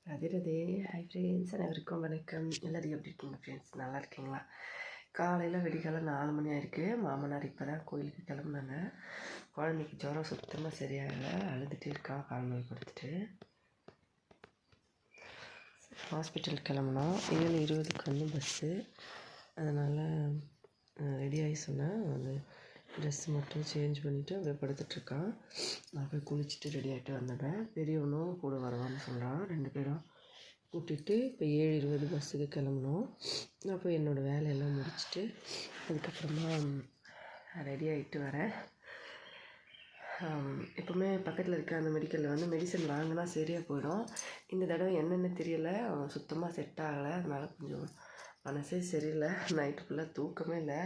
Radhe Radhe. Hi friends, அனைவருக்கும் வணக்கம். எல்லோரும் எப்படி இருக்கீங்க ஃப்ரெண்ட்ஸ்? நல்லா இருக்கீங்களா? காலையில் விடிகாலை 4 மணி ஆயிருக்கு. மாமனார் இப்போ தான் கோயிலுக்கு கிளம்புனாங்க. குழந்தைக்கு ஜுரம் சுத்தமாக சரியாகலை, அழுதுகிட்டே இருக்கான் கால் மேல் படுத்துட்டு. ஹாஸ்பிட்டல் கிளம்புனோம். 7:20க்கு வந்து பஸ்ஸு. அதனால் ரெடி ஆகி சொன்னேன். அது ட்ரெஸ் மட்டும் சேஞ்ச் பண்ணிவிட்டு அப்படியே படுத்துட்ருக்கான். நான் போய் குளிச்சுட்டு ரெடி ஆகிட்டு வந்துடுறேன். பெரியவனும் கூட வரவான்னு சொல்கிறான். 2 பேரும் கூட்டிகிட்டு இப்போ 7:20 பஸ்ஸுக்கு கிளம்புனோம். நான் போய் என்னோடய வேலையெல்லாம் முடிச்சுட்டு அதுக்கப்புறமா ரெடி ஆகிட்டு வரேன். எப்போவுமே பக்கத்தில் இருக்க அந்த மெடிக்கலில் வந்து மெடிசன் வாங்கினா சரியாக போயிடும். இந்த தடவை என்னென்னு தெரியலை, சுத்தமாக செட் ஆகலை. அதனால் கொஞ்சம் மனசே சரியில்லை. நைட்டு ஃபுல்லாக தூக்கமே இல்லை.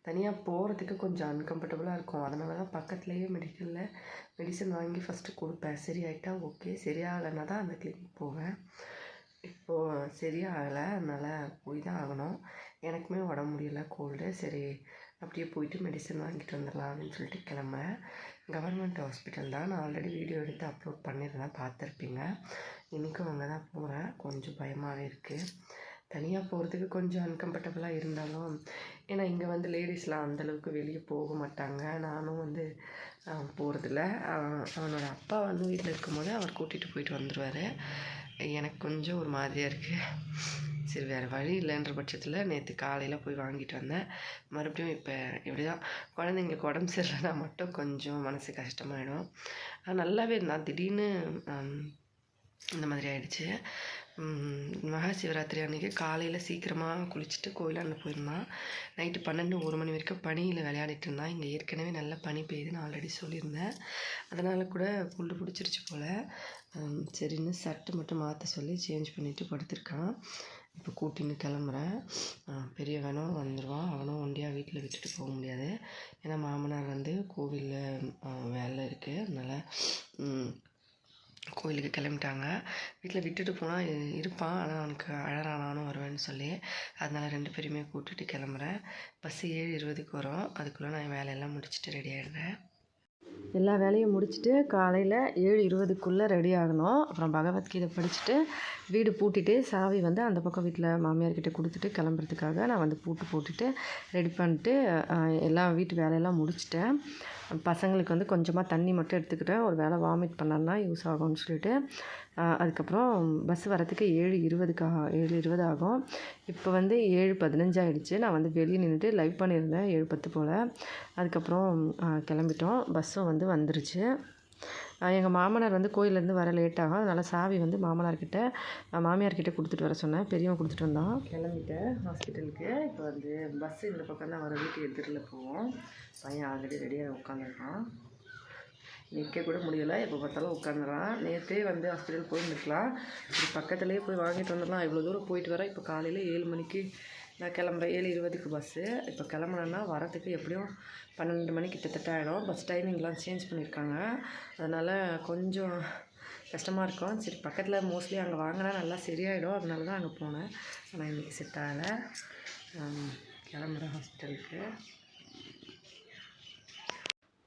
தனியாக போகிறதுக்கு கொஞ்சம் அன்கம்ஃபர்டபுளாக இருக்கும். அதனால தான் பக்கத்துலேயே மெடிக்கலில் மெடிசன் வாங்கி ஃபஸ்ட்டு கொடுப்பேன். சரியாயிட்டா ஓகே, சரியாகலைன்னா தான் அந்த கிளினிக் போவேன். இப்போது சரியாகலை, அதனால் போய் தான் ஆகணும். எனக்குமே உடம்பு முடியல, கோல்டு. சரி அப்படியே போயிட்டு மெடிசன் வாங்கிட்டு வந்துடலாம் அப்படின்னு சொல்லிட்டு கிளம்புறேன். கவர்மெண்ட் ஹாஸ்பிட்டல் தான். நான் ஆல்ரெடி வீடியோ எடுத்து அப்லோட் பண்ணியிருந்தேன், பார்த்துருப்பீங்க. இன்றைக்கும் அங்கே தான் போகிறேன். கொஞ்சம் பயமாகவே இருக்குது. தனியாக போகிறதுக்கு கொஞ்சம் அன்கம்ஃபர்டபுளாக இருந்தாலும், ஏன்னா இங்கே வந்து லேடிஸ்லாம் அந்தளவுக்கு வெளியே போக மாட்டாங்க. நானும் வந்து போகிறதில்ல. அவனோட அப்பா வந்து வீட்டில் இருக்கும்போது அவர் கூட்டிகிட்டு போயிட்டு வந்துடுவார். எனக்கு கொஞ்சம் ஒரு மாதிரியாக இருக்குது. சரி வேறு வழி இல்லைன்ற பட்சத்தில் நேற்று காலையில் போய் வாங்கிட்டு வந்தேன். மறுபடியும் இப்போ இப்படி தான். குழந்தைங்களுக்கு உடம்பு சரியில்லைனா மட்டும் கொஞ்சம் மனசு கஷ்டமாயிடும். நல்லாவே இருந்தான். திடீர்னு இந்த மாதிரி ஆயிடுச்சு. மகா சிவராத்திரி அன்றைக்கி காலையில் சீக்கிரமாக குளிச்சுட்டு கோயிலாண்ட போயிருந்தான். நைட்டு 12-1 மணி வரைக்கும் பனியில் விளையாடிட்டு இருந்தான். இங்கே ஏற்கனவே நல்லா பனி பெய்யுதுன்னு ஆல்ரெடி சொல்லியிருந்தேன். அதனால் கூட புல்லு பிடிச்சிருச்சு போல். சரின்னு சட்டை மட்டும் மாற்ற சொல்லி சேஞ்ச் பண்ணிவிட்டு படுத்திருக்கான். இப்போ கூட்டின்னு கிளம்புறேன். பெரியவனும் வந்துடுவான். அவனும் ஒண்டியாக வீட்டில் விட்டுட்டு போக முடியாது. ஏன்னா மாமனார் வந்து கோவிலில் வேலை இருக்குது. அதனால் கோயிலுக்கு கிளம்பிட்டாங்க. வீட்டில் விட்டுட்டு போனால் இருப்பான். ஆனால் அவனுக்கு அழறான், நானும் வருவேன்னு சொல்லி. அதனால் 2 பேரையுமே கூட்டிகிட்டு கிளம்புறேன். பஸ்ஸு 7:20க்கு வரும். அதுக்குள்ளே நான் வேலையெல்லாம் முடிச்சுட்டு ரெடி ஆகிடுறேன். எல்லா வேலையும் முடிச்சுட்டு காலையில் 7:20க்குள்ளே ரெடி ஆகணும். அப்புறம் பகவத்கீதை படிச்சுட்டு வீடு பூட்டிட்டு சாவி வந்து அந்த பக்கம் வீட்டில் மாமியார்கிட்ட கொடுத்துட்டு கிளம்புறதுக்காக நான் வந்து பூட்டு போட்டுட்டு ரெடி பண்ணிட்டு எல்லாம் வீட்டு வேலையெல்லாம் முடிச்சிட்டேன். பசங்களுக்கு வந்து கொஞ்சமாக தண்ணி மட்டும் எடுத்துக்கிட்டேன். ஒரு வேளை வாமிட் பண்ணான்னா யூஸ் ஆகும்னு சொல்லிட்டு. அதுக்கப்புறம் பஸ் வரத்துக்கு 7:20 ஆகும். இப்போ வந்து 7:15 ஆகிடுச்சு. நான் வந்து வெளியே நின்றுட்டு லைவ் பண்ணியிருந்தேன் 7:10 போல். அதுக்கப்புறம் கிளம்பிட்டோம். பஸ்ஸும் வந்து வந்துருச்சு. எங்கள் மாமனார் வந்து கோயிலேருந்து வர லேட் ஆகும். அதனால் சாவி வந்து மாமியார்கிட்ட கொடுத்துட்டு வர சொன்னேன். பெரியவன் கொடுத்துட்டு வந்தான். கிளம்பிட்டேன் ஹாஸ்பிட்டலுக்கு. இப்போ வந்து பஸ்ஸு இந்த பக்கம் தான் வர, வீட்டு எதிரில் போவோம். பையன் ஆல்ரெடி ரெடியாக உட்காந்துருக்கான். நிற்க கூட முடியலை, எப்போ பார்த்தாலும் உட்காந்துறான். நேற்றே வந்து ஹாஸ்பிட்டல் போயிருந்துருக்கலாம். இப்படி பக்கத்துலேயே போய் வாங்கிட்டு வந்துடலாம். இவ்வளோ தூரம் போயிட்டு வரேன். இப்போ காலையில் 7 மணிக்கு நான் கிளம்புறேன். 7:20க்கு பஸ்ஸு. இப்போ கிளம்புனேன்னா வரத்துக்கு எப்படியும் 12 மணி கிட்டத்தட்ட ஆகிடும். பஸ் டைமிங்லாம் சேஞ்ச் பண்ணியிருக்காங்க. அதனால் கொஞ்சம் கஷ்டமாக இருக்கும். சரி பக்கத்தில் மோஸ்ட்லி அங்கே வாங்கினா நல்லா சரியாயிடும். அதனால தான் அங்கே போனேன். ஆனால் இன்றைக்கி செட் ஆகலை. கிளம்புறேன் ஹாஸ்பிட்டலுக்கு.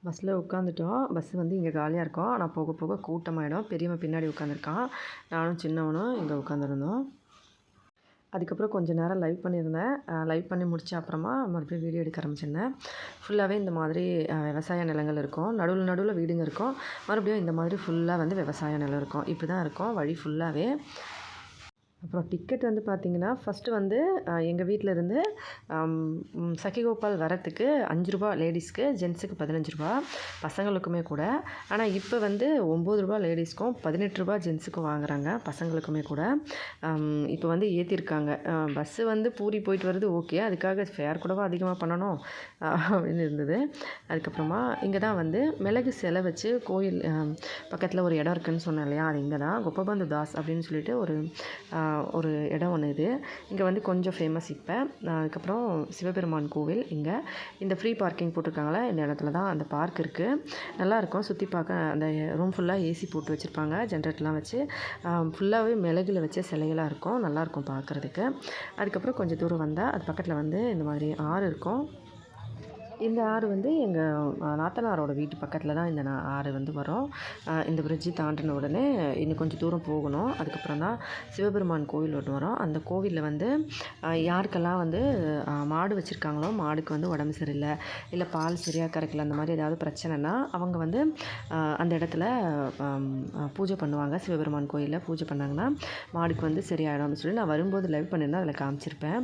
பஸ்ஸில் உட்காந்துட்டோம். பஸ்ஸு வந்து இங்கே காலியாக இருக்கும். ஆனால் போக போக கூட்டமாகிடும். பெரியவன் பின்னாடி உட்காந்துருக்கான். நானும் சின்னவனும் இங்கே உட்காந்துருந்தோம். அதுக்கப்புறம் கொஞ்சம் நேரம் லைவ் பண்ணியிருந்தேன். லைவ் பண்ணி முடித்த அப்புறமா மறுபடியும் வீடியோ எடுக்க ஆரம்பிச்சிருந்தேன். ஃபுல்லாகவே இந்த மாதிரி விவசாய நிலங்கள் இருக்கும். நடுவில் வீடுங்க இருக்கும். மறுபடியும் இந்த மாதிரி ஃபுல்லாக வந்து விவசாய நிலம் இருக்கும். இப்படி தான் இருக்கும் வழி ஃபுல்லாகவே. அப்புறம் டிக்கெட் வந்து பார்த்திங்கன்னா ஃபஸ்ட்டு வந்து எங்கள் வீட்டில் இருந்து சக்கிகோபால் வரத்துக்கு 5 ரூபா லேடிஸ்க்கு, ஜென்ஸுக்கு 15 ரூபா, பசங்களுக்குமே கூட. ஆனால் இப்போ வந்து 9 ரூபா லேடிஸ்க்கும் 18 ரூபா ஜென்ஸுக்கும் வாங்குறாங்க, பசங்களுக்குமே கூட. இப்போ வந்து ஏற்றிருக்காங்க. பஸ்ஸு வந்து பூரி போயிட்டு வருது, ஓகே. அதுக்காக ஃபேர் கூடவா அதிகமாக பண்ணணும் அப்படின்னு இருந்தது. அதுக்கப்புறமா இங்கே தான் வந்து மிளகு சிலை வச்சு கோயில் பக்கத்தில் ஒரு இடம் இருக்குதுன்னு சொன்னேன் இல்லையா, அது இங்கே தான் கோபபந்து தாஸ் அப்படின்னு சொல்லிட்டு ஒரு இடம் ஒன்று. இங்கே வந்து கொஞ்சம் ஃபேமஸ் இப்போ. அதுக்கப்புறம் சிவபெருமான் கோவில் இங்கே. இந்த ஃப்ரீ பார்க்கிங் போட்டிருக்காங்களே, இந்த இடத்துல தான் அந்த பார்க் இருக்குது. நல்லாயிருக்கும் சுற்றி பார்க்க. அந்த ரூம் ஃபுல்லாக ஏசி போட்டு வச்சுருப்பாங்க, ஜென்ரேட்டர்லாம் வச்சு. ஃபுல்லாகவே மிளகுல வச்ச சிலைகளாக இருக்கும். நல்லாயிருக்கும் பார்க்குறதுக்கு. அதுக்கப்புறம் கொஞ்சம் தூரம் வந்தால் அது பக்கத்தில் வந்து இந்த மாதிரி ஆறு இருக்கும். இந்த ஆறு வந்து எங்கள் நாத்தனாரோட வீட்டு பக்கத்தில் தான் இந்த ஆறு வந்து வரும். இந்த பிரிட்ஜு தாண்டின உடனே இன்னும் கொஞ்சம் தூரம் போகணும். அதுக்கப்புறம் தான் சிவபெருமான் கோவில் ஒன்று வரும். அந்த கோவிலில் வந்து யாருக்கெல்லாம் வந்து மாடு வச்சுருக்காங்களோ, மாடுக்கு வந்து உடம்பு சரியில்லை, இல்லை பால் சரியாக கறக்கல, அந்த மாதிரி ஏதாவது பிரச்சனைனா அவங்க வந்து அந்த இடத்துல பூஜை பண்ணுவாங்க. சிவபெருமான் கோயிலில் பூஜை பண்ணாங்கன்னா மாடுக்கு வந்து சரியாயிடும் அப்படின்னு சொல்லி நான் வரும்போது லைவ் பண்ணியிருந்தேன், அதில் காமிச்சிருப்பேன்.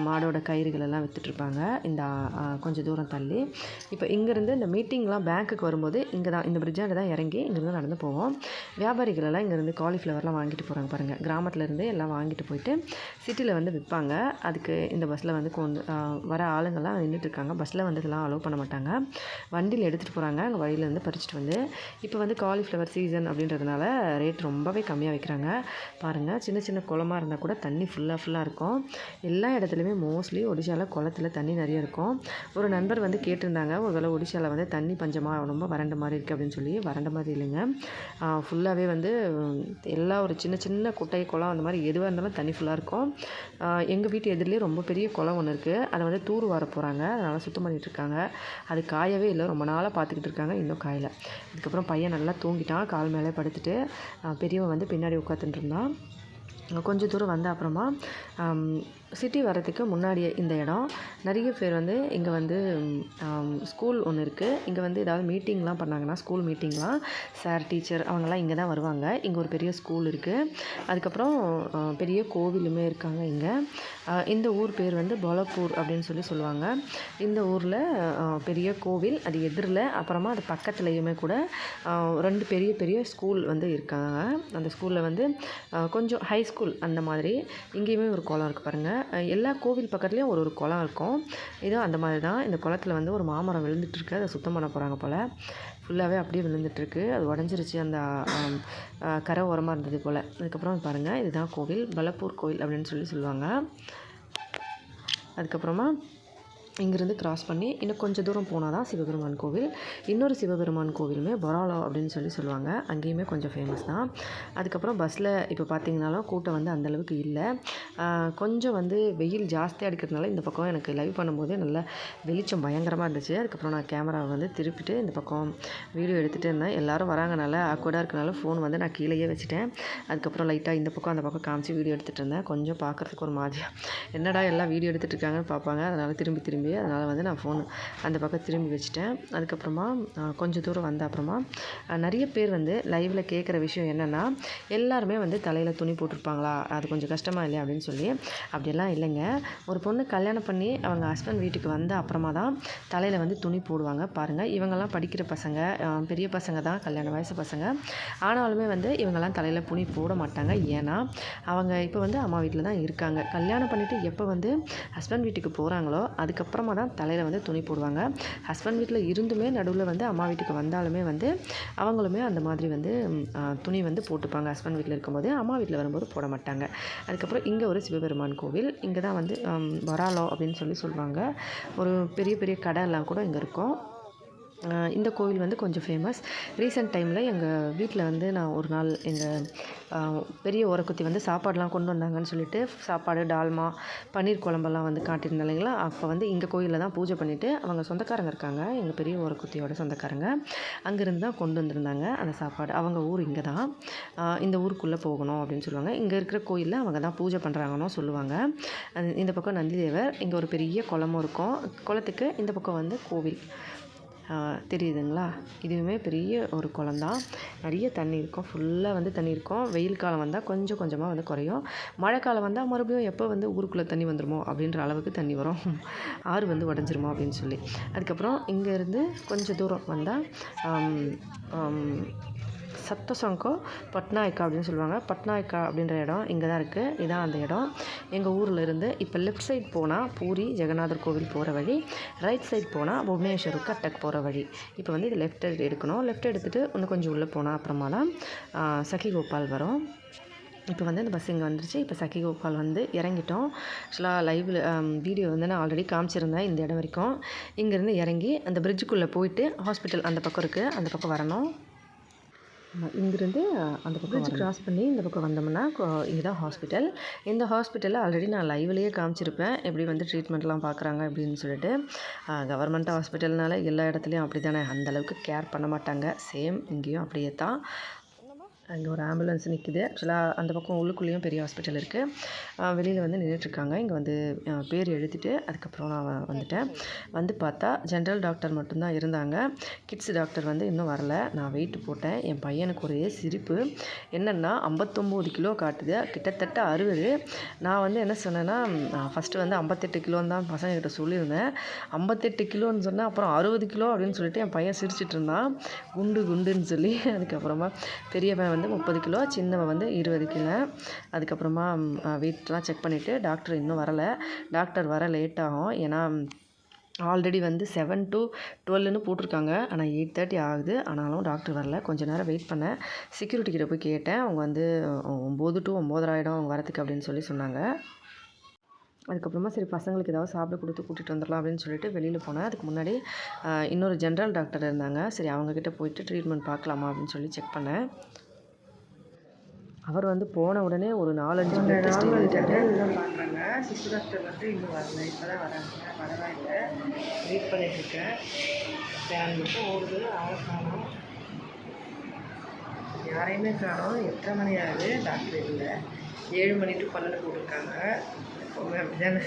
மாடோட கயிறுகள் எல்லாம் விற்றுட்ருப்பாங்க இந்த கொஞ்சம் தூரம் தள்ளி. இப்போ இங்கேருந்து இந்த மீட்டிங்லாம் பேங்க்குக்கு வரும்போது இங்கே தான் இந்த பிரிட்ஜாண்ட தான் இறங்கி இங்கேருந்து நடந்து போவோம். வியாபாரிகள் எல்லாம் இங்கேருந்து காலிஃப்ளவர்லாம் வாங்கிட்டு போகிறாங்க பாருங்கள். கிராமத்துலேருந்து எல்லாம் வாங்கிட்டு போயிட்டு சிட்டியில் வந்து விற்பாங்க. அதுக்கு இந்த பஸ்ஸில் வந்து வர ஆளுங்கள்லாம் நின்றுட்டுருக்காங்க. பஸ்ஸில் வந்து இதெல்லாம் அலோவ் பண்ண மாட்டாங்க, வண்டியில் எடுத்துகிட்டு போகிறாங்க. அங்கே வழியிலேருந்து பறிச்சுட்டு வந்து இப்போ வந்து காலிஃப்ளவர் சீசன் அப்படின்றதுனால ரேட் ரொம்பவே கம்மியாக விற்கிறாங்க பாருங்கள். சின்ன சின்ன குளமாக இருந்தால் கூட தண்ணி ஃபுல்லாக இருக்கும். எல்லா இடத்துலையுமே மோஸ்ட்லி ஒடிஷாவில் குளத்தில் தண்ணி நிறைய இருக்கும். ஒரு நண்பர் வந்து கேட்டிருந்தாங்க, ஒரு வேளை ஒடிஷாவில் வந்து தண்ணி பஞ்சமாக ரொம்ப வறண்ட மாதிரி இருக்குது அப்படின்னு சொல்லி. வறண்ட மாதிரி இல்லைங்க, ஃபுல்லாகவே வந்து எல்லா ஒரு சின்ன சின்ன குட்டை குளம் அந்த மாதிரி எதுவாக இருந்தாலும் தண்ணி ஃபுல்லாக இருக்கும். எங்கள் வீட்டு எதிரிலே ரொம்ப பெரிய குளம் ஒன்று இருக்குது. அதை வந்து தூர் வார போகிறாங்க, அதனால் சுத்தம் பண்ணிகிட்ருக்காங்க. அது காயவே இல்லை, ரொம்ப நாளாக பார்த்துக்கிட்டு இருக்காங்க, இன்னும் காயலை. அதுக்கப்புறம் பையன் நல்லா தூங்கிட்டான், கால் மேலே படுத்துட்டு. பெரியவன் வந்து பின்னாடி உட்காந்துட்டு இருந்தான். கொஞ்சம் தூரம் வந்த அப்புறமா சிட்டி வரதுக்கு முன்னாடியே இந்த இடம் நிறைய பேர் வந்து இங்கே வந்து ஸ்கூல் ஒன்று இருக்குது. இங்கே வந்து ஏதாவது மீட்டிங்லாம் பண்ணாங்கன்னா, ஸ்கூல் மீட்டிங்லாம் சார் டீச்சர் அவங்கெல்லாம் இங்கே தான் வருவாங்க. இங்கே ஒரு பெரிய ஸ்கூல் இருக்குது. அதுக்கப்புறம் பெரிய கோவிலுமே இருக்காங்க இங்கே. இந்த ஊர் பேர் வந்து பலப்பூர் அப்படின்னு சொல்லி சொல்லுவாங்க. இந்த ஊரில் பெரிய கோவில், அது எதிரில் அப்புறமா அது பக்கத்துலேயுமே கூட 2 பெரிய பெரிய ஸ்கூல் வந்து இருக்காங்க. அந்த ஸ்கூலில் வந்து கொஞ்சம் ஹை ஸ்கூல் அந்த மாதிரி. இங்கேயுமே ஒரு குளம் இருக்குது பாருங்கள். எல்லா கோவில் பக்கத்துலேயும் ஒரு குளம் இருக்கும். இதுவும் அந்த மாதிரி தான். இந்த குளத்தில் வந்து ஒரு மாமரம் விழுந்துட்டுருக்கு, அதை சுத்தம் பண்ண போகிறாங்க போல். ஃபுல்லாகவே அப்படியே விழுந்துட்டுருக்கு, அது உடஞ்சிருச்சு, அந்த கரை ஓரமாக இருந்தது போல். அதுக்கப்புறம் பாருங்கள், இதுதான் கோவில், பலப்பூர் கோவில் அப்படின்னு சொல்லுவாங்க. அதுக்கப்புறமா இங்கேருந்து கிராஸ் பண்ணி இன்னும் கொஞ்சம் தூரம் போனால் தான் சிவபெருமான் கோவில். இன்னொரு சிவபெருமான் கோவிலுமே பொராலோ அப்படின்னு சொல்லுவாங்க. அங்கேயுமே கொஞ்சம் ஃபேமஸ் தான். அதுக்கப்புறம் பஸ்ஸில் இப்போ பார்த்திங்கனாலும் கூட்டம் வந்து அந்தளவுக்கு இல்லை. கொஞ்சம் வந்து வெயில் ஜாஸ்தியாக இருக்கிறதுனால இந்த பக்கம் எனக்கு லைவ் பண்ணும்போதே நல்லா வெளிச்சம் பயங்கரமாக இருந்துச்சு. அதுக்கப்புறம் நான் கேமராவை வந்து திருப்பிட்டு இந்த பக்கம் வீடியோ எடுத்துகிட்டு இருந்தேன். எல்லோரும் வராங்கனால ஆக்வர்டாக இருக்கனால ஃபோன் வந்து நான் கீழேயே வச்சுட்டேன். அதுக்கப்புறம் லைட்டாக இந்த பக்கம் அந்த பக்கம் காமிச்சு வீடியோ எடுத்துகிட்டு இருந்தேன். கொஞ்சம் பார்க்குறதுக்கு ஒரு மாதிரியாக என்னடா எல்லாம் வீடியோ எடுத்துகிட்டு இருக்காங்கன்னு பார்ப்பாங்க, அதனால் திரும்பி அதனால் வந்து நான் ஃபோன் அந்த பக்கம் திரும்பி வச்சுட்டேன். அதுக்கப்புறமா கொஞ்சம் தூரம் வந்த அப்புறமா நிறைய பேர் வந்து லைவில் கேட்குற விஷயம் என்னென்னா, எல்லாருமே வந்து தலையில் துணி போட்டிருப்பாங்களா, அது கொஞ்சம் கஷ்டமாக இல்லையா அப்படின்னு சொல்லி. அப்படியெல்லாம் இல்லைங்க. ஒரு பொண்ணு கல்யாணம் பண்ணி அவங்க ஹஸ்பண்ட் வீட்டுக்கு வந்த அப்புறமா தான் தலையில் வந்து துணி போடுவாங்க பாருங்கள். இவங்கெல்லாம் படிக்கிற பசங்க, பெரிய பசங்க தான், கல்யாண வயசு பசங்க. ஆனாலுமே வந்து இவங்கெல்லாம் தலையில் துணி போட மாட்டாங்க. ஏன்னா அவங்க இப்போ வந்து அம்மா வீட்டில் தான் இருக்காங்க. கல்யாணம் பண்ணிவிட்டு எப்போ வந்து ஹஸ்பண்ட் வீட்டுக்கு போகிறாங்களோ அதுக்கப்புறமா தான் தலையில் வந்து துணி போடுவாங்க. ஹஸ்பண்ட் வீட்டில் இருந்துமே நடுவில் வந்து அம்மா வீட்டுக்கு வந்தாலுமே வந்து அவங்களுமே அந்த மாதிரி வந்து துணி வந்து போட்டுப்பாங்க. ஹஸ்பண்ட் வீட்டில் இருக்கும்போது அம்மா வீட்டில் வரும்போது போட மாட்டாங்க. அதுக்கப்புறம் இங்கே ஒரு சிவபெருமான் கோவில். இங்கே தான் வந்து வராலோ அப்படின்னு சொல்லுவாங்க. ஒரு பெரிய பெரிய கடை எல்லாம் கூட இங்கே இருக்கும். இந்த கோவில் வந்து கொஞ்சம் ஃபேமஸ். ரீசெண்ட் டைமில் எங்கள் வீட்டில் வந்து நான் ஒரு நாள் எங்கள் பெரிய ஓரக்குத்தி வந்து சாப்பாடெலாம் கொண்டு வந்தாங்கன்னு சொல்லிட்டு சாப்பாடு, டால்மா, பன்னீர் குழம்பெல்லாம் வந்து காட்டியிருந்தேன் இல்லைங்களா. அப்போ வந்து இந்த கோயிலில் தான் பூஜை பண்ணிவிட்டு அவங்க சொந்தக்காரங்க இருக்காங்க, எங்கள் பெரிய ஓரக்குத்தியோட சொந்தக்காரங்க, அங்கேருந்து தான் கொண்டு வந்திருந்தாங்க அந்த சாப்பாடு. அவங்க ஊர் இங்கே தான், இந்த ஊருக்குள்ளே போகணும் அப்படின்னு சொல்லுவாங்க. இங்கே இருக்கிற கோயிலில் அவங்க தான் பூஜை பண்ணுறாங்கன்னு சொல்லுவாங்க. இந்த பக்கம் நந்திதேவர், இங்கே ஒரு பெரிய குளமும் இருக்கும். குளத்துக்கு இந்த பக்கம் வந்து கோவில் தெரியுதுங்களா. இதுவுமே பெரிய ஒரு குளம் தான், நிறைய தண்ணி இருக்கும், ஃபுல்லாக வந்து தண்ணி இருக்கும். வெயில் காலம் வந்தால் கொஞ்சம் கொஞ்சமாக வந்து குறையும். மழை காலம் வந்தால் மறுபடியும் எப்போ வந்து ஊருக்குள்ளே தண்ணி வந்துடுமோ அப்படின்ற அளவுக்கு தண்ணி வரும், ஆறு வந்து உடஞ்சிருமோ அப்படின்னு சொல்லி. அதுக்கப்புறம் இங்கேருந்து கொஞ்சம் தூரம் வந்தால் சப்தசங்கோ பட்நாயக்கா அப்படின்னு சொல்லுவாங்க. பட்நாயக்கா அப்படின்ற இடம் இங்கே தான் இருக்குது. இதான் அந்த இடம். எங்கள் ஊரில் இருந்து இப்போ லெஃப்ட் சைட் போனால் பூரி ஜெகநாதர் கோவில் போகிற வழி, ரைட் சைட் போனால் புவனேஸ்வருக்கு கட்டக் போகிற வழி. இப்போ வந்து இது லெஃப்ட் எடுக்கணும். லெஃப்ட் எடுத்துகிட்டு இன்னும் கொஞ்சம் உள்ளே போனால் அப்புறமா தான் சகிகோபால் வரும். இப்போ வந்து இந்த பஸ் இங்கே வந்துருச்சு. இப்போ சகிகோபால் வந்து இறங்கிட்டோம். ஆக்சுவலாக லைவில் வீடியோ வந்து நான் ஆல்ரெடி காமிச்சிருந்தேன் இந்த இடம் வரைக்கும். இங்கேருந்து இறங்கி அந்த பிரிட்ஜுக்குள்ளே போயிட்டு ஹாஸ்பிட்டல் அந்த பக்கம் இருக்குது, அந்த பக்கம் வரணும். இங்கேருந்து அந்த பக்கம் கிராஸ் பண்ணி இந்த பக்கம் வந்தோம்னா இங்கே தான் ஹாஸ்பிட்டல். இந்த ஹாஸ்பிட்டலில் ஆல்ரெடி நான் லைவ்லேயே காமிச்சிருப்பேன் எப்படி வந்து ட்ரீட்மெண்ட்லாம் பார்க்குறாங்க அப்படின்னு சொல்லிட்டு. கவர்மெண்ட் ஹாஸ்பிட்டல்னால எல்லா இடத்துலையும் அப்படி தானே, அந்தளவுக்கு கேர் பண்ண மாட்டாங்க. சேம் இங்கேயும் அப்படியே தான். அங்கே ஒரு ஆம்புலன்ஸ் நிற்குது. ஆக்சுவலாக அந்த பக்கம் உள்ளுக்குள்ளேயும் பெரிய ஹாஸ்பிட்டல் இருக்குது. வெளியில் வந்து நின்றுட்டுருக்காங்க. இங்கே வந்து பேர் எழுதிட்டு அதுக்கப்புறம் நான் வந்துட்டேன். வந்து பார்த்தா ஜென்ரல் டாக்டர் மட்டும்தான் இருந்தாங்க. கிட்ஸ் டாக்டர் வந்து இன்னும் வரல. நான் வெயிட் போட்டேன். என் பையனுக்கு ஒரே சிரிப்பு. என்னென்னா 59 கிலோ காட்டுது, கிட்டத்தட்ட 60. நான் வந்து என்ன சொன்னேன்னா, ஃபஸ்ட்டு வந்து 58 கிலோன்னு தான் பசங்கக்கிட்ட சொல்லியிருந்தேன். 58 கிலோன்னு சொன்னேன். அப்புறம் 60 கிலோ அப்படின்னு சொல்லிட்டு என் பையன் சிரிச்சிட்டு இருந்தான், குண்டுன்னு சொல்லி. அதுக்கப்புறமா பெரியவன் வந்து 30 கிலோ, சின்னவன் வந்து 20 கிலோ. அதுக்கப்புறமா வெயிட்லாம் செக் பண்ணிவிட்டு டாக்டர் இன்னும் வரலை. டாக்டர் வர லேட் ஆகும். ஏன்னா ஆல்ரெடி வந்து 7 to 12ன்னு போட்டிருக்காங்க. ஆனால் 8:30 ஆகுது. ஆனாலும் டாக்டர் வரல. கொஞ்சம் நேரம் வெயிட் பண்ணேன். செக்யூரிட்டி கிட்ட போய் கேட்டேன். அவங்க வந்து 9 to 9:30 ஆகிடும் அவங்க வரத்துக்கு அப்படின்னு சொன்னாங்க. அதுக்கப்புறமா சரி பசங்களுக்கு ஏதாவது சாப்பிட கொடுத்து கூட்டிகிட்டு வந்துடலாம் அப்படின்னு சொல்லிட்டு வெளியில் போனேன். அதுக்கு முன்னாடி இன்னொரு ஜென்ரல் டாக்டர் இருந்தாங்க. சரி அவங்கக்கிட்ட போயிட்டு ட்ரீட்மெண்ட் பார்க்கலாமா அப்படின்னு சொல்லி செக் பண்ணேன். அவர் வந்து போன உடனே ஒரு 4-5 பிளட் டெஸ்ட் எழுதிட்டாரு. பார்க்குறாங்க. சிசு டாக்டர் வந்து இன்னும் வரல. இப்போ தான் வராங்க. பரவாயில்லை, வெயிட் பண்ணிட்டுருக்கேன். ஃபேன் மட்டும் ஓடுது. ஆளை காணோம், யாரையுமே காணோம். எத்தனை மணி ஆகுது? டாக்டர் இல்லை. 7 மணி to 12 போட்டிருக்காங்க. எப்போவுமே அப்படி தானே.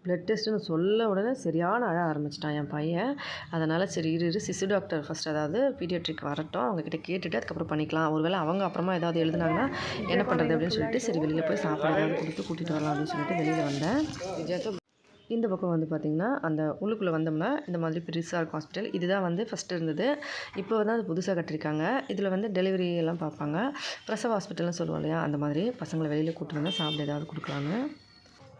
பிளட் டெஸ்ட்டுன்னு சொல்ல உடனே சரியான அழ ஆரம்பிச்சிட்டான் என் பையன். அதனால் சரி இரு சிசு டாக்டர் ஃபஸ்ட், அதாவது பீடியாட்ரிக் வரட்டும், அவங்கக்கிட்ட கேட்டுட்டு அதுக்கப்புறம் பண்ணிக்கலாம். ஒருவேளை அவங்க அப்புறமா ஏதாவது எழுதுனாங்கன்னா என்ன பண்ணுறது அப்படின்னு சொல்லிட்டு சரி வெளியில் போய் சாப்பாடு ஏதாவது கொடுத்து கூட்டிகிட்டு வரலாம் அப்படின்னு சொல்லிட்டு வெளியில் வந்தேன். இந்த பக்கம் வந்து பார்த்திங்கன்னா அந்த உள்ளுக்குள்ளே வந்தோம்னா இந்த மாதிரி பெருசாக இருக்கும் ஹாஸ்பிட்டல். இதுதான் வந்து ஃபஸ்ட்டு இருந்தது. இப்போ வந்து அது புதுசாக கட்டியிருக்காங்க. இதில் வந்து டெலிவரி எல்லாம் பார்ப்பாங்க. பிரசவ ஹாஸ்பிட்டல்னு சொல்லுவோம் இல்லையா, அந்த மாதிரி பசங்களை வெளியில் கூப்பிட்டு வந்தால் சாப்பிட ஏதாவது கொடுக்கலான்னு.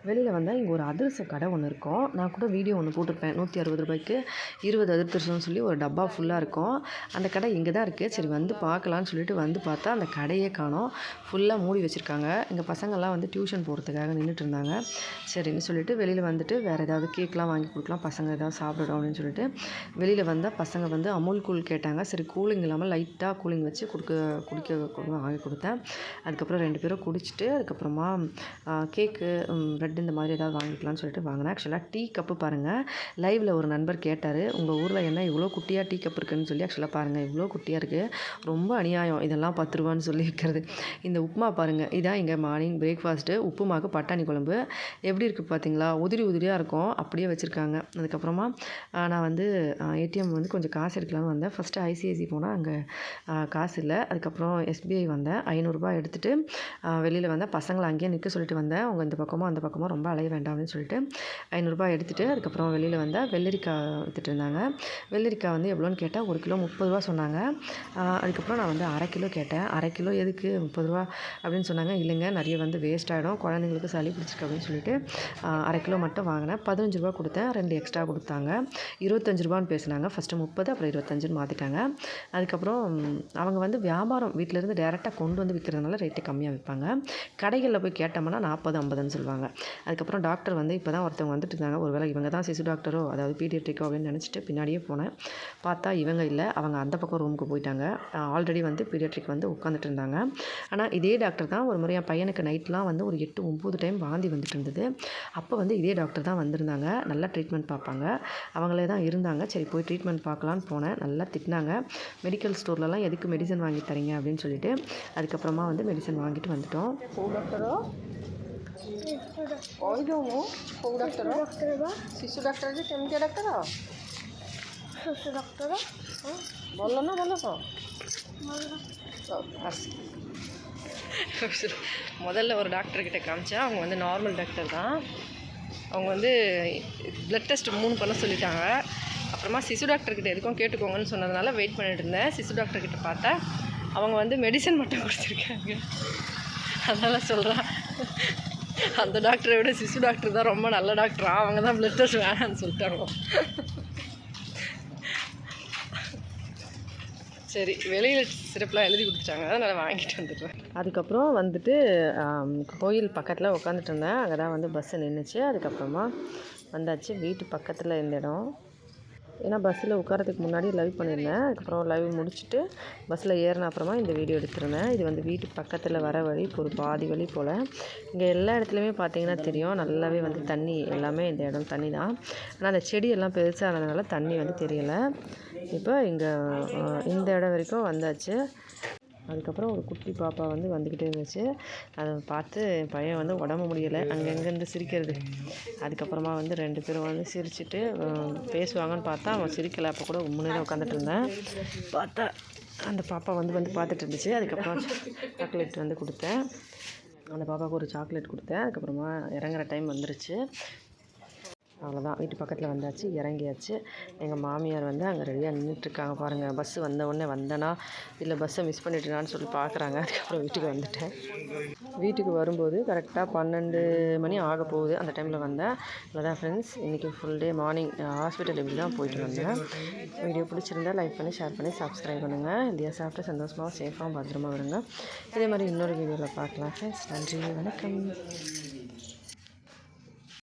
வெளியில் வந்தால் இங்கே ஒரு அதிரச கடை ஒன்று இருக்கும். நான் கூட வீடியோ ஒன்று போட்டிருப்பேன். 160 ரூபாய்க்கு 20 அதிரசம்னு சொல்லி ஒரு டப்பா ஃபுல்லாக இருக்கும். அந்த கடை இங்கே தான் இருக்குது. சரி வந்து பார்க்கலான்னு சொல்லிட்டு வந்து பார்த்தா அந்த கடையே காணோம். ஃபுல்லாக மூடி வச்சுருக்காங்க. இங்கே பசங்கள்லாம் வந்து டியூஷன் போகிறதுக்காக நின்றுட்டு இருந்தாங்க. சரின்னு சொல்லிட்டு வெளியில் வந்துட்டு வேறு ஏதாவது கேக்லாம் வாங்கி கொடுக்கலாம், பசங்க ஏதாவது சாப்பிடணும் அப்படின்னு சொல்லிட்டு வெளியில் வந்தால் பசங்க வந்து அமுல் கூல் கேட்டாங்க. சரி கூலிங் இல்லாமல் லைட்டாக கூலிங் வச்சு குடிக்க வாங்கி கொடுத்தேன். அதுக்கப்புறம் 2 பேரும் குடிச்சிட்டு அதுக்கப்புறமா கேக்கு ப்ரெட் இந்த மாதிரி ஏதாவது வாங்கிக்கலாம்னு சொல்லிட்டு வாங்கினேன். ஆக்சுவலாக டீ கப்பு பாருங்கள், லைவில் ஒரு நண்பர் கேட்டார், உங்கள் ஊரில் என்ன இவ்வளோ குட்டியாக டீ கப் இருக்குதுன்னு சொல்லி. ஆக்சுவலாக பாருங்கள் இவ்வளோ குட்டியாக இருக்குது, ரொம்ப அநியாயம் இதெல்லாம் 10 ரூபான்னு சொல்லி விற்கிறது. இந்த உப்புமா பாருங்கள், இதான் இங்கே மார்னிங் பிரேக்ஃபாஸ்ட்டு. உப்புமாக்கு பட்டாணி குழம்பு எப்படி இருக்குது பார்த்தீங்களா, உதிரியாக இருக்கும், அப்படியே வச்சுருக்காங்க. அதுக்கப்புறமா நான் வந்து ஏடிஎம் வந்து கொஞ்சம் காசு எடுக்கலாம்னு வந்தேன். ஃபஸ்ட்டு ஐசிஐசி போனால் அங்கே காசு இல்லை. அதுக்கப்புறம் எஸ்பிஐ வந்தேன். 500 ரூபாய் எடுத்துகிட்டு வெளியில் வந்தேன். பசங்களை அங்கேயே நிற்க சொல்லிட்டு வந்தேன். அவங்க இந்த பக்கமும் அந்த பக்கமும் ரொம்ப அலைய வேண்டாம் அப்படின்னு சொல்லிட்டு 500 ரூபாய் எடுத்துகிட்டு அதுக்கப்புறம் வெளியில் வந்தால் வெள்ளரிக்காய் விற்றுட்டு இருந்தாங்க. வெள்ளரிக்காய் வந்து எவ்வளோன்னு கேட்டால் 1 கிலோ 30 ரூபா சொன்னாங்க. அதுக்கப்புறம் நான் வந்து 1/2 கிலோ கேட்டேன். 1/2 கிலோ எதுக்கு 30 ரூபா அப்படின்னு சொன்னாங்க. இல்லைங்க நிறைய வந்து வேஸ்ட் ஆகிடும், குழந்தைங்களுக்கு சளி பிடிச்சிருக்கு அப்படின்னு சொல்லிட்டு 1/2 கிலோ மட்டும் வாங்கினேன். 15 ரூபா கொடுத்தேன். 2 எக்ஸ்ட்ரா கொடுத்தாங்க. 25 ரூபான்னு பேசினாங்க. ஃபஸ்ட்டு 30, அப்புறம் 25ன்னு மாற்றிட்டாங்க. அதுக்கப்புறம் அவங்க வந்து வியாபாரம் வீட்டிலேருந்து டேரெக்டாக கொண்டு வந்து விற்கிறதுனால ரேட்டு கம்மியாக விற்பாங்க. கடைகளில் போய் கேட்டோம்னா 40, 50ன்னு சொல்லுவாங்க. அதுக்கப்புறம் டாக்டர் வந்து இப்போ தான் ஒருத்தவங்க வந்துட்டு இருந்தாங்க. ஒருவேளை இவங்க தான் சிசு டாக்டரோ, அதாவது பீடியாட்ரிக்கோ அப்படின்னு நினச்சிட்டு பின்னாடியே போனேன். பார்த்தா இவங்க இல்லை, அவங்க அந்த பக்கம் ரூமுக்கு போயிட்டாங்க. ஆல்ரெடி வந்து பீடியாட்ரிக் வந்து உட்காந்துட்டு இருந்தாங்க. ஆனால் இதே டாக்டர் தான் ஒரு முறை என் பையனுக்கு நைட்லாம் வந்து ஒரு 8, 9 டைம் வாந்தி வந்துட்டு இருந்தது. அப்போ வந்து இதே டாக்டர் தான் வந்திருந்தாங்க. நல்லா ட்ரீட்மெண்ட் பார்ப்பாங்க. அவங்களே தான் இருந்தாங்க. சரி போய் ட்ரீட்மெண்ட் பார்க்கலான்னு போனேன். நல்லா திட்டினாங்க. மெடிக்கல் ஸ்டோர்லலாம் எதுக்கு மெடிசன் வாங்கி தரீங்க அப்படின்னு சொல்லிட்டு. அதுக்கப்புறமா வந்து மெடிசன் வாங்கிட்டு வந்துட்டோம். டாக்டரோ କହିଦେଉନୁ କେଉଁ ଡାକ୍ତର? ଶିଶୁ ଡାକ୍ତର ଯେ କେମିତିଆ ଡାକ୍ତର? ଶିଶୁ ଡାକ୍ତର ଭଲ ନା ଭଲ ତ? முதல்ல ஒரு டாக்டர்கிட்ட காமிச்சேன். அவங்க வந்து நார்மல் டாக்டர் தான். அவங்க வந்து ப்ளட் டெஸ்ட் 3 பண்ண சொல்லிட்டாங்க. அப்புறமா சிசு டாக்டர்கிட்ட எதுக்கும் கேட்டுக்கோங்கன்னு சொன்னதுனால வெயிட் பண்ணிட்டு இருந்தேன். சிசு டாக்டர்கிட்ட பார்த்தா அவங்க வந்து மெடிசன் மட்டும் கொடுத்துருக்காங்க. அதனால் சொல்கிறேன், அந்த டாக்டரை விட சிசு டாக்டர் தான் ரொம்ப நல்ல டாக்டரா, அவங்க தான் ப்ளட் டெஸ்ட் வேணான்னு சொல்லிட்டாங்க. சரி வெளியில் சிறப்புலாம் எழுதி கொடுத்துட்டாங்க, அதனால் வாங்கிட்டு வந்துடுவேன். அதுக்கப்புறம் வந்துட்டு கோயில் பக்கத்தில் உட்காந்துட்டு இருந்தேன். அங்கே தான் வந்து பஸ்ஸு நின்றுச்சு. அதுக்கப்புறமா வந்தாச்சு. வீட்டு பக்கத்தில் இந்த இடம் ஏன்னா பஸ்ஸில் உட்காரத்துக்கு முன்னாடி லைவ் பண்ணியிருந்தேன். அதுக்கப்புறம் லைவ் முடிச்சுட்டு பஸ்ஸில் ஏறின அப்புறமா இந்த வீடியோ எடுத்திருந்தேன். இது வந்து வீட்டு பக்கத்தில் வர வழி, இப்போ ஒரு பாதி வழி போல். இங்கே எல்லா இடத்துலையுமே பார்த்தீங்கன்னா தெரியும், நல்லாவே வந்து தண்ணி எல்லாமே இந்த இடம் தண்ணி தான். ஆனால் அந்த செடியெல்லாம் பெருசானதுனால தண்ணி வந்து தெரியலை. இப்போ இங்கே இந்த இடம் வரைக்கும் வந்தாச்சு. அதுக்கப்புறம் ஒரு குட்டி பாப்பா வந்து வந்துக்கிட்டே இருந்துச்சு. அதை பார்த்து என் பையன் வந்து உடம்பு முடியலை, அங்கங்கேருந்து சிரிக்கிறது. அதுக்கப்புறமா வந்து 2 பேரும் வந்து சிரிச்சுட்டு பேசுவாங்கன்னு பார்த்தா அவன் சிரிக்கலை. அப்போ கூட உண்மையிலே தான் உட்காந்துட்டு இருந்தேன். பார்த்தா அந்த பாப்பா வந்து பார்த்துட்டு இருந்துச்சு. அதுக்கப்புறம் சாக்லேட் வந்து கொடுத்தேன். அந்த பாப்பாவுக்கு ஒரு சாக்லேட் கொடுத்தேன். அதுக்கப்புறமா இறங்குற டைம் வந்துருச்சு. அவ்வளோதான், வீட்டு பக்கத்தில் வந்தாச்சு, இறங்கியாச்சு. எங்கள் மாமியார் வந்து அங்கே ரெடியாக நின்றுட்டுருக்காங்க பாருங்கள். பஸ்ஸு வந்த உடனே வந்தேனா இல்லை பஸ்ஸை மிஸ் பண்ணிட்டேனான்னு சொல்லி பார்க்குறாங்க. அதுக்கப்புறம் வீட்டுக்கு வந்துட்டேன். வீட்டுக்கு வரும்போது கரெக்டாக 12 மணி ஆக போகுது. அந்த டைமில் வந்தேன். அவ்வளோதான் ஃப்ரெண்ட்ஸ், இன்றைக்கி ஃபுல் டே மார்னிங் ஹாஸ்பிட்டல் இப்படி தான் போயிட்டு வந்தேன். வீடியோ பிடிச்சிருந்தா லைக் பண்ணி ஷேர் பண்ணி சப்ஸ்கிரைப் பண்ணுங்கள். இந்தியா சாப்பிட்டு சந்தோஷமாக சேஃபாக பத்திரமா வருங்க. இதே மாதிரி இன்னொரு வீடியோவில் பார்க்கலாம் ஃப்ரெண்ட்ஸ். நன்றி, வணக்கம்.